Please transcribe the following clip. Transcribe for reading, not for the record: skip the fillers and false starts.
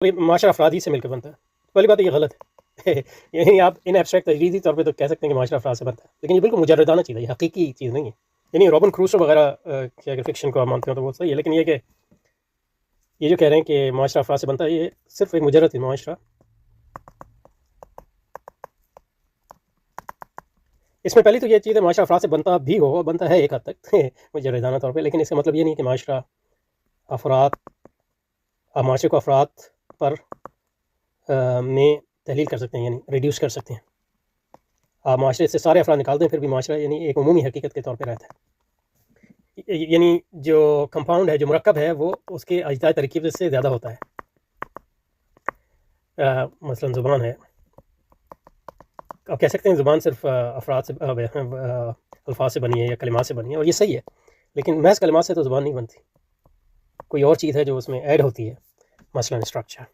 معاشرہ افراد ہی سے مل کے بنتا ہے. پہلی بات یہ غلط ہے. یعنی آپ ان ایبسٹریکٹ تجریدی طور پہ تو کہہ سکتے ہیں کہ معاشرہ افراد سے بنتا ہے، لیکن یہ بالکل مجردانہ چیز ہے، یہ حقیقی چیز نہیں ہے. یعنی رابن کروسو وغیرہ کی اگر فکشن کو آپ مانتے ہو تو وہ صحیح ہے، لیکن یہ کہ یہ جو کہہ رہے ہیں کہ معاشرہ افراد سے بنتا ہے، یہ صرف ایک مجرد ہے معاشرہ. اس میں پہلی تو یہ چیز ہے معاشرہ افراد سے بنتا بھی ہو، بنتا ہے ایک حد تک مجردانہ طور پہ، لیکن اس کا مطلب یہ نہیں کہ معاشرہ افراد آپ معاشرے کو افراد پر میں تحلیل کر سکتے ہیں، یعنی ریڈیوس کر سکتے ہیں. آپ معاشرے سے سارے افراد نکال دیں پھر بھی معاشرہ یعنی ایک عمومی حقیقت کے طور پہ رہتا ہے. یعنی جو کمپاؤنڈ ہے، جو مرکب ہے، وہ اس کے اجزاء ترکیب سے زیادہ ہوتا ہے. مثلا زبان ہے، آپ کہہ سکتے ہیں زبان صرف افراد سے الفاظ سے بنی ہے یا کلمات سے بنی ہے، اور یہ صحیح ہے، لیکن محض کلمات سے تو زبان نہیں بنتی. کوئی اور چیز ہے جو اس میں ایڈ ہوتی ہے، مثلا اسٹرکچر.